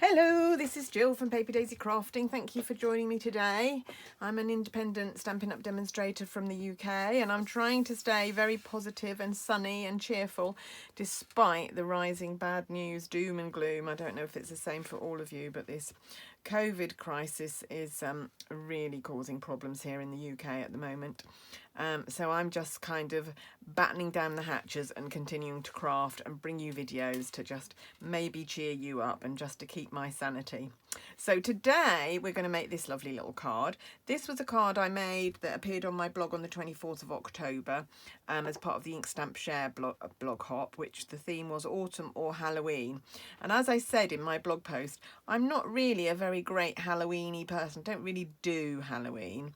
Hello, this is Jill from Paper Daisy Crafting. Thank you for joining me today. I'm an independent Stampin' Up demonstrator from the UK, and I'm trying to stay very positive and sunny and cheerful despite the rising bad news, doom and gloom. I don't know if it's the same for all of you, but this COVID crisis is really causing problems here in the UK at the moment. So I'm just kind of battening down the hatches and continuing to craft and bring you videos to just maybe cheer you up and just to keep my sanity. So today we're going to make this lovely little card. This was a card I made that appeared on my blog on the 24th of October as part of the Ink Stamp Share blog hop, which the theme was autumn or Halloween. And as I said in my blog post, I'm not really a very great Halloweeny person. I don't really do Halloween.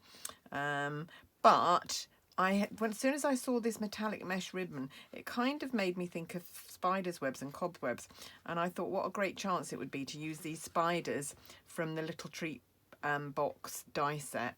But as soon as I saw this metallic mesh ribbon, it kind of made me think of spiders' webs and cobwebs. And I thought what a great chance it would be to use these spiders from the Little Treat box die set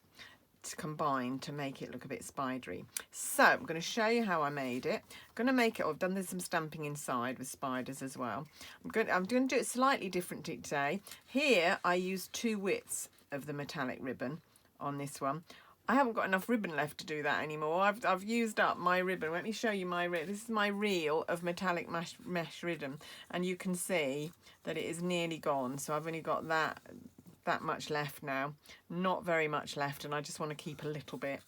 to combine to make it look a bit spidery. So I'm going to show you how I made it. I'm going to make it, I've done some stamping inside with spiders as well. I'm going to do it slightly differently today. Here I used 2 widths of the metallic ribbon on this one. I haven't got enough ribbon left to do that anymore. I've used up my ribbon. Let me show you my reel. This is my reel of metallic mesh ribbon, and you can see that it is nearly gone. So I've only got that much left now. Not very much left, and I just want to keep a little bit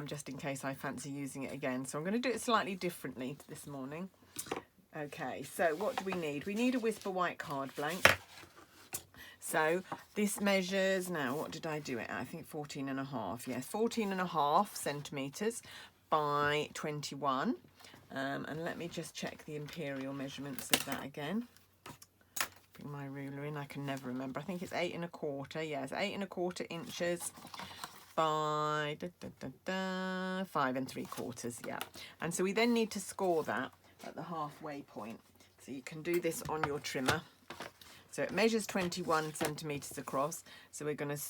just in case I fancy using it again. So I'm going to do it slightly differently this morning. Okay, so what do we need? We need a Whisper White card blank. So this measures, now what did I do it at? I think 14.5, yes, 14.5 centimetres by 21. And let me just check the imperial measurements of that again. Bring my ruler in, I can never remember. I think it's 8 1/4, yes, 8 1/4 inches by 5 3/4, yeah. And so we then need to score that at the halfway point. So you can do this on your trimmer. So it measures 21 centimetres across, so we're going to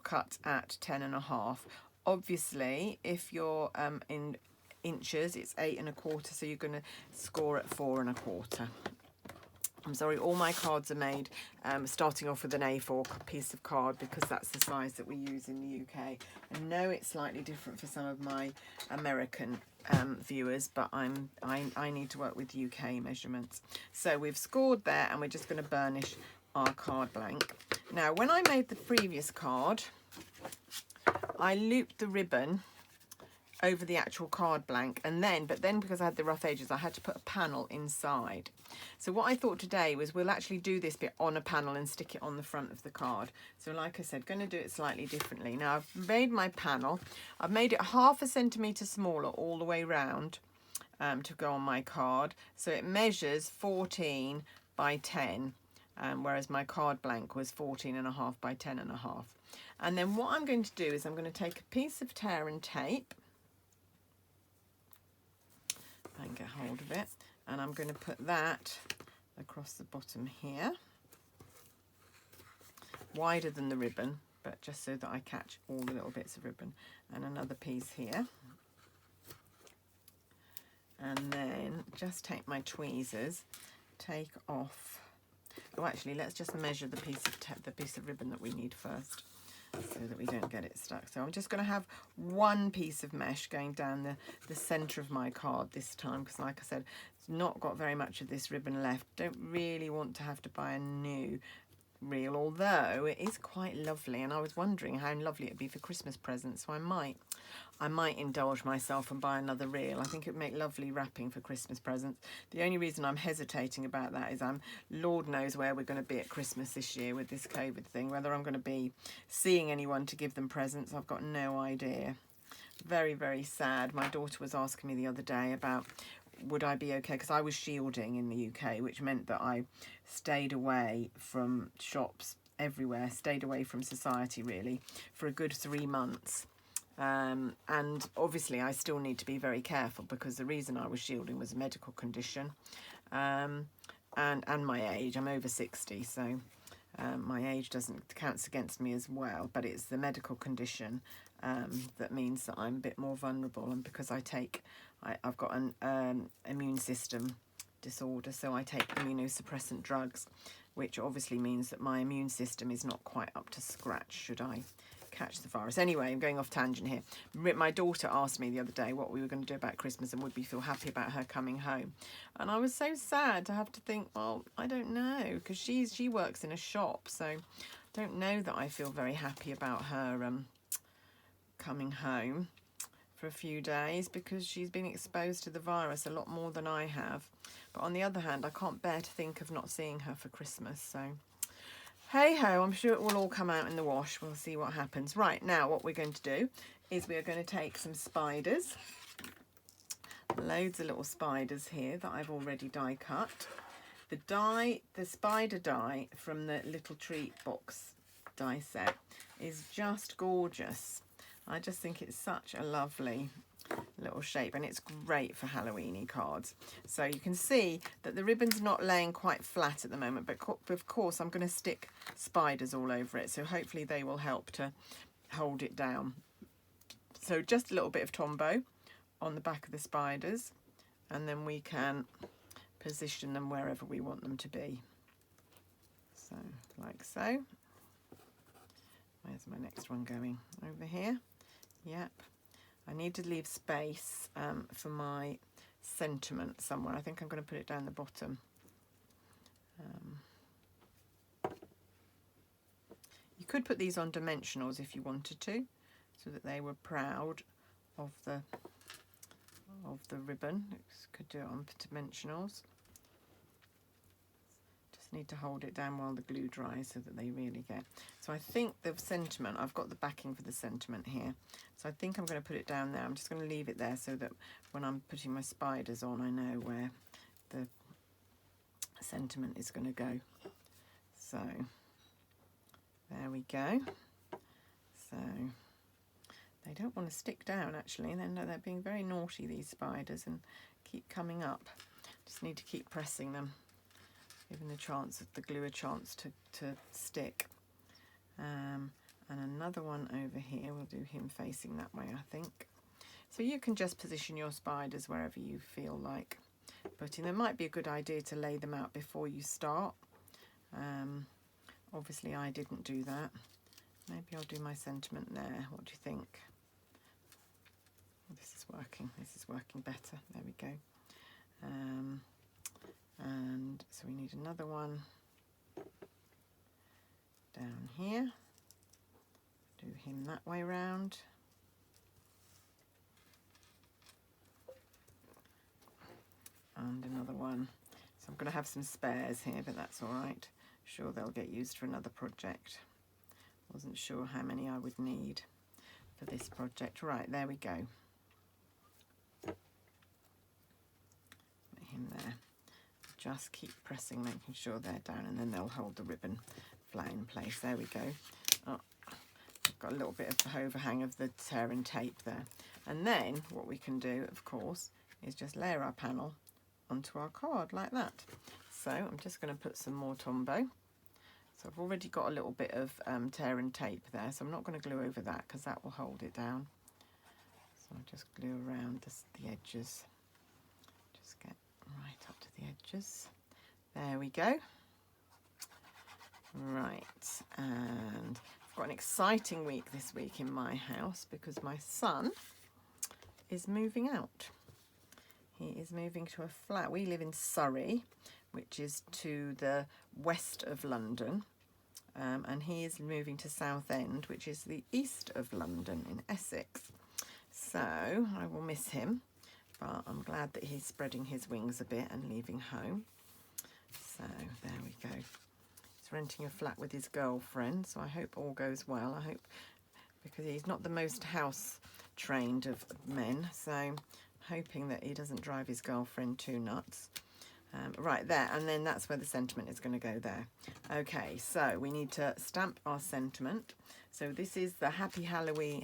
cut at 10.5. Obviously, if you're in inches, it's 8 1/4, so you're going to score at 4 1/4. I'm sorry, all my cards are made starting off with an A4 piece of card because that's the size that we use in the UK. I know it's slightly different for some of my American viewers, but I need to work with UK measurements. So we've scored there, and we're just going to burnish our card blank. Now, when I made the previous card, I looped the ribbon over the actual card blank, and but then because I had the rough edges, I had to put a panel inside. So what I thought today was we'll actually do this bit on a panel and stick it on the front of the card. So like I said, going to do it slightly differently. Now I've made my panel. I've made it 1/2 centimetre smaller all the way round to go on my card. So it measures 14 by 10, whereas my card blank was 14.5 by 10.5. And then what I'm going to do is I'm going to take a piece of tear and tape and get hold of it, and I'm going to put that across the bottom here, wider than the ribbon, but just so that I catch all the little bits of ribbon, and another piece here. And then just take my tweezers, take off, oh actually let's just measure the piece of ribbon that we need first, so that we don't get it stuck. So I'm just going to have one piece of mesh going down the centre of my card this time, because like I said, it's not got very much of this ribbon left. Don't really want to have to buy a new reel, although it is quite lovely, and I was wondering how lovely it'd be for Christmas presents, so I might indulge myself and buy another reel. I think it would make lovely wrapping for Christmas presents. The only reason I'm hesitating about that is Lord knows where we're going to be at Christmas this year with this COVID thing. Whether I'm going to be seeing anyone to give them presents, I've got no idea. Very, very sad. My daughter was asking me the other day about would I be okay, because I was shielding in the UK, which meant that I stayed away from shops everywhere, stayed away from society really for a good 3 months. And obviously I still need to be very careful, because the reason I was shielding was a medical condition, and my age. I'm over 60, so my age counts against me as well, but it's the medical condition that means that I'm a bit more vulnerable, and because I've got an immune system disorder, so I take immunosuppressant drugs, which obviously means that my immune system is not quite up to scratch should I catch the virus. Anyway, I'm going off tangent here. My daughter asked me the other day what we were going to do about Christmas and would we feel happy about her coming home. And I was so sad to have to think, well, I don't know, because she works in a shop, so I don't know that I feel very happy about her coming home for a few days, because she's been exposed to the virus a lot more than I have. But on the other hand, I can't bear to think of not seeing her for Christmas, so hey ho, I'm sure it will all come out in the wash. We'll see what happens. Right, now what we're going to do is we're going to take some spiders, loads of little spiders here that I've already die cut. The spider die from the Little Treat box die set is just gorgeous. I just think it's such a lovely little shape, and it's great for Halloweeny cards. So you can see that the ribbon's not laying quite flat at the moment, but of course I'm going to stick spiders all over it, so hopefully they will help to hold it down. So just a little bit of Tombow on the back of the spiders, and then we can position them wherever we want them to be. So like so. Where's my next one going? Over here? Yep. I need to leave space for my sentiment somewhere. I think I'm going to put it down the bottom. You could put these on dimensionals if you wanted to, so that they were proud of the ribbon. Could do it on dimensionals. Just need to hold it down while the glue dries so that they really get. So I think the sentiment, I've got the backing for the sentiment here. So I think I'm going to put it down there. I'm just going to leave it there so that when I'm putting my spiders on, I know where the sentiment is going to go. So there we go. So they don't want to stick down actually. They're being very naughty, these spiders, and keep coming up. Just need to keep pressing them, giving the glue a chance to stick. And another one over here, we'll do him facing that way, I think. So you can just position your spiders wherever you feel like putting them. Might be a good idea to lay them out before you start. Obviously I didn't do that. Maybe I'll do my sentiment there. What do you think? Oh, this is working better. There we go. And so we need another one down here. Do him that way round. And another one. So I'm going to have some spares here, but that's all right. Sure, they'll get used for another project. Wasn't sure how many I would need for this project. Right, there we go. Put him there. Just keep pressing, making sure they're down, and then they'll hold the ribbon flat in place. There we go. Oh, I've got a little bit of the overhang of the tear and tape there. And then what we can do, of course, is just layer our panel onto our card like that. So I'm just going to put some more Tombow. So I've already got a little bit of tear and tape there, so I'm not going to glue over that because that will hold it down. So I'll just glue around the edges. Just get right up to the edges. There we go. Right, and I've got an exciting week this week in my house because my son is moving out. He is moving to a flat. We live in Surrey, which is to the west of London, and he is moving to Southend, which is the east of London in Essex. So I will miss him, but I'm glad that he's spreading his wings a bit and leaving home. So there we go. He's renting a flat with his girlfriend, so I hope all goes well. I hope, because he's not the most house trained of men, so I'm hoping that he doesn't drive his girlfriend too nuts. Right there, and then that's where the sentiment is going to go there. Okay, so we need to stamp our sentiment. So this is the Happy Halloween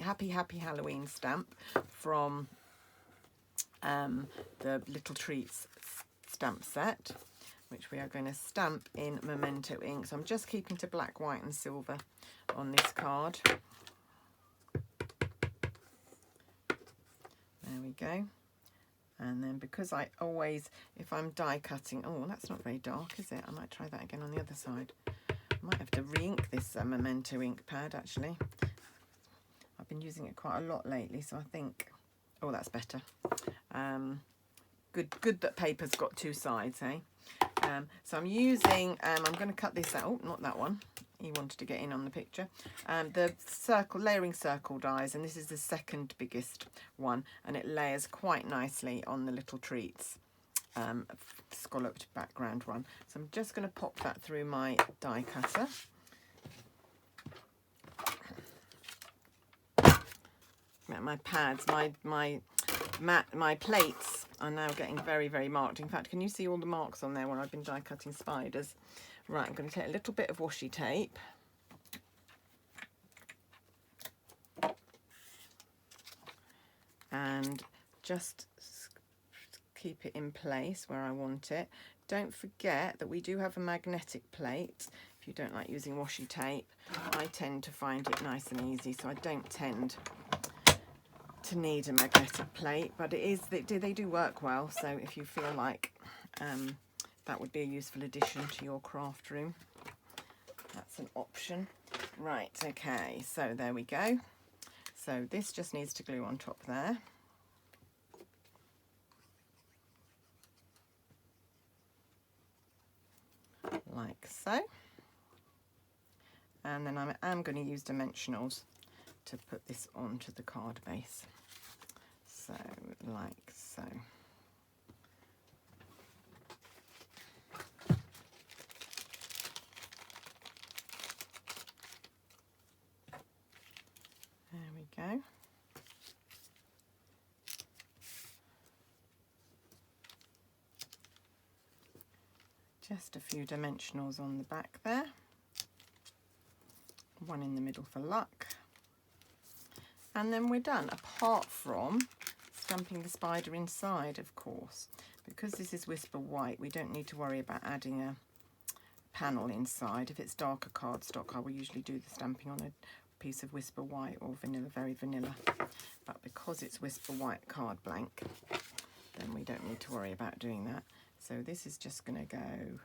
stamp from the Little Treats stamp set, which we are going to stamp in Memento ink. So I'm just keeping to black, white and silver on this card. There we go. And then because I always, if I'm die cutting, oh, that's not very dark, is it? I might try that again on the other side. I might have to re-ink this Memento ink pad, actually. I've been using it quite a lot lately, so I think, oh, that's better. Good that paper's got two sides, eh? So I'm using, I'm going to cut this out, oh, not that one. He wanted to get in on the picture. The layering circle dies, and this is the second biggest one, and it layers quite nicely on the little treats. Scalloped background one. So I'm just going to pop that through my die cutter. My pads, my plates are now getting very, very marked. In fact, can you see all the marks on there where I've been die cutting spiders? Right, I'm going to take a little bit of washi tape. And just keep it in place where I want it. Don't forget that we do have a magnetic plate. If you don't like using washi tape, I tend to find it nice and easy, so I don't tend to need a magnetic plate, but it is, they do work well, so if you feel like that would be a useful addition to your craft room, that's an option. Right, okay, so there we go. So this just needs to glue on top there. Like so. And then I am going to use dimensionals to put this onto the card base. So, like so. There we go. Just a few dimensionals on the back there. One in the middle for luck. And then we're done, apart from stamping the spider inside, of course. Because this is Whisper White, we don't need to worry about adding a panel inside. If it's darker cardstock, I will usually do the stamping on a piece of Whisper White or vanilla, very vanilla. But because it's Whisper White card blank, then we don't need to worry about doing that. So this is just going to go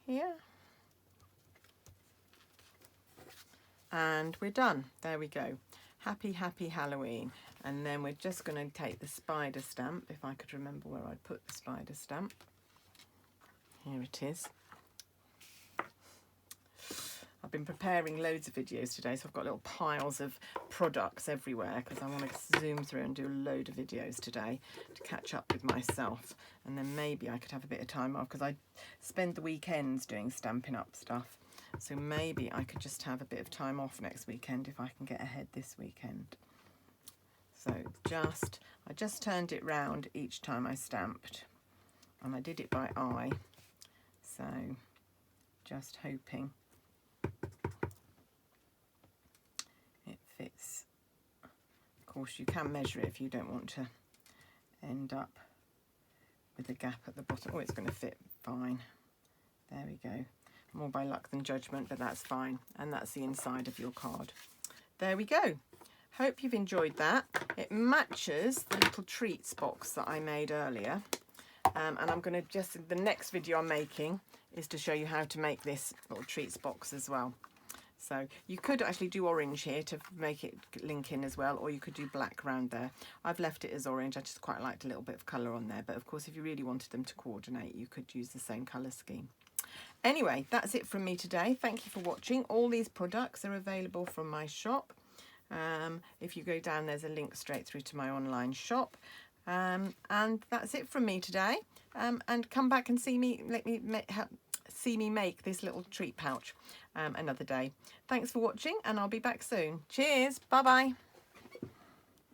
here. And we're done. There we go. Happy, happy Halloween. And then we're just going to take the spider stamp, if I could remember where I'd put the spider stamp. Here it is. I've been preparing loads of videos today, so I've got little piles of products everywhere because I want to zoom through and do a load of videos today to catch up with myself. And then maybe I could have a bit of time off because I spend the weekends doing Stampin' Up stuff. So maybe I could just have a bit of time off next weekend if I can get ahead this weekend. So I just turned it round each time I stamped, and I did it by eye. So just hoping it fits. Of course, you can measure it if you don't want to end up with a gap at the bottom. Oh, it's going to fit fine. There we go. More by luck than judgment, but that's fine. And that's the inside of your card. There we go. Hope you've enjoyed that. It matches the little treats box that I made earlier. And I'm going to the next video I'm making is to show you how to make this little treats box as well. So you could actually do orange here to make it link in as well, or you could do black around there. I've left it as orange. I just quite liked a little bit of colour on there. But of course, if you really wanted them to coordinate, you could use the same colour scheme. Anyway, that's it from me today. Thank you for watching. All these products are available from my shop. If you go down, there's a link straight through to my online shop. And that's it from me today. And come back and see me, see me make this little treat pouch another day. Thanks for watching, and I'll be back soon. Cheers. Bye-bye.